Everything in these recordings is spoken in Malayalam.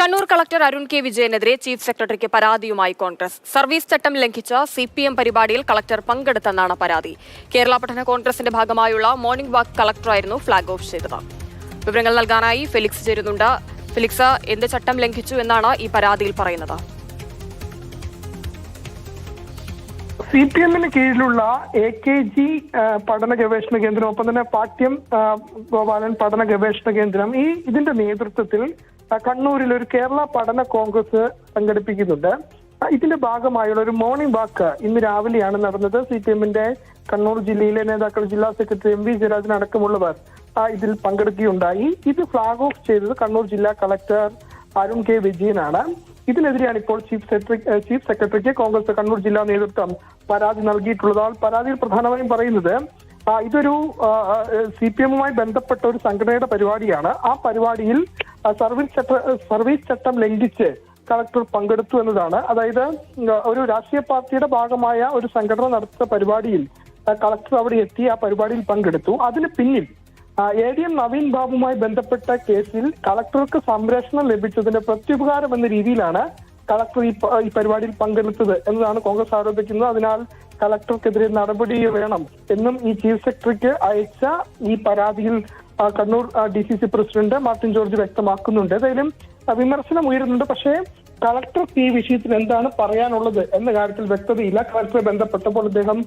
കണ്ണൂർ കളക്ടർ അരുൺ കെ വിജയനെതിരെ ചീഫ് സെക്രട്ടറിക്ക് പരാതിയുമായി കോൺഗ്രസ്. സർവീസ് ചട്ടം ലംഘിച്ച CPM പരിപാടിയിൽ കളക്ടർ പങ്കെടുത്തെന്നാണ് പരാതി. കേരള പഠന കോൺഗ്രസിന്റെ ഭാഗമായുള്ള മോർണിംഗ് വാക്ക് കളക്ടറായിരുന്നു ഫ്ളാഗ് ഓഫ് ചെയ്തത്. വിവരങ്ങൾ നൽകാനായി ഫെലിക്സ് ചേരുന്നുണ്ട്. ഫെലിക്സ്, എന്ത് ചട്ടം ലംഘിച്ചു എന്നാണ് ഈ പരാതിയിൽ പറയുന്നത്? CPM-ന് കീഴിലുള്ള AKG പഠന ഗവേഷണ കേന്ദ്രം, ഒപ്പം തന്നെ പാട്യം ഗോപാലൻ പഠന ഗവേഷണ കേന്ദ്രം, ഇതിന്റെ നേതൃത്വത്തിൽ കണ്ണൂരിൽ ഒരു കേരള പഠന കോൺഗ്രസ് സംഘടിപ്പിക്കുന്നുണ്ട്. ഇതിന്റെ ഭാഗമായുള്ള ഒരു മോർണിംഗ് വാക്ക് ഇന്ന് രാവിലെയാണ് നടന്നത്. CPM-ന്റെ കണ്ണൂർ ജില്ലയിലെ നേതാക്കൾ, ജില്ലാ സെക്രട്ടറി MV ജയരാജൻ അടക്കമുള്ളവർ ഇതിൽ പങ്കെടുക്കുകയുണ്ടായി. ഇത് ഫ്ളാഗ് ഓഫ് ചെയ്തത് കണ്ണൂർ ജില്ലാ കളക്ടർ അരുൺ കെ വിജയനാണ്. ഇതിനെതിരെയാണ് ഇപ്പോൾ ചീഫ് സെക്രട്ടറിക്ക് കോൺഗ്രസ് കണ്ണൂർ ജില്ലാ നേതൃത്വം പരാതി നൽകിയിട്ടുള്ളത്. പരാതിയിൽ പ്രധാനമായും പറയുന്നത് ഇതൊരു CPM-മായി ബന്ധപ്പെട്ട ഒരു സംഘടനയുടെ പരിപാടിയാണ്. ആ പരിപാടിയിൽ സർവീസ് ചട്ടം ലംഘിച്ച് കളക്ടർ പങ്കെടുത്തു എന്നതാണ്. അതായത് ഒരു രാഷ്ട്രീയ പാർട്ടിയുടെ ഭാഗമായ ഒരു സംഘടന നടത്തുന്ന പരിപാടിയിൽ കളക്ടർ അവിടെ എത്തി ആ പരിപാടിയിൽ പങ്കെടുത്തു. അതിന് പിന്നിൽ ADM നവീൻ ബാബുമായി ബന്ധപ്പെട്ട കേസിൽ കളക്ടർക്ക് സംരക്ഷണം ലഭിച്ചതിന്റെ പ്രത്യുപകാരം എന്ന രീതിയിലാണ് കളക്ടർ ഈ പരിപാടിയിൽ പങ്കെടുത്തത് എന്നതാണ് കോൺഗ്രസ് ആരോപിക്കുന്നത്. അതിനാൽ കളക്ടർക്കെതിരെ നടപടി വേണം എന്നും ഈ ചീഫ് സെക്രട്ടറിക്ക് അയച്ച ഈ പരാതിയിൽ കണ്ണൂർ DCC പ്രസിഡന്റ് മാർട്ടിൻ ജോർജ് വ്യക്തമാക്കുന്നുണ്ട്. ഏതായാലും വിമർശനം ഉയരുന്നുണ്ട്. പക്ഷേ കളക്ടർക്ക് ഈ വിഷയത്തിൽ എന്താണ് പറയാനുള്ളത് എന്ന കാര്യത്തിൽ വ്യക്തതയില്ല. കളക്ടറെ ബന്ധപ്പെട്ടപ്പോൾ അദ്ദേഹം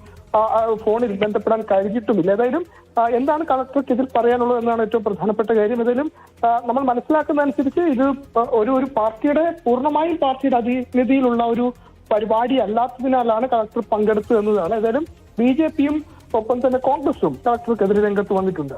ഫോണിൽ ബന്ധപ്പെടാൻ കഴിഞ്ഞിട്ടുമില്ല. ഏതായാലും എന്താണ് കളക്ടർക്ക് ഇതിൽ പറയാനുള്ളത് എന്നാണ് ഏറ്റവും പ്രധാനപ്പെട്ട കാര്യം. ഏതായാലും നമ്മൾ മനസ്സിലാക്കുന്ന അനുസരിച്ച് ഇത് ഒരു പാർട്ടിയുടെ പൂർണ്ണമായും പാർട്ടിയുടെ അധീനതയിലുള്ള ഒരു പരിപാടി അല്ലാത്തതിനാലാണ് കളക്ടർ പങ്കെടുത്തത് എന്നതാണ്. ഏതായാലും BJP-യും ഒപ്പം തന്നെ കോൺഗ്രസും കളക്ടർക്കെതിരെ രംഗത്ത് വന്നിട്ടുണ്ട്.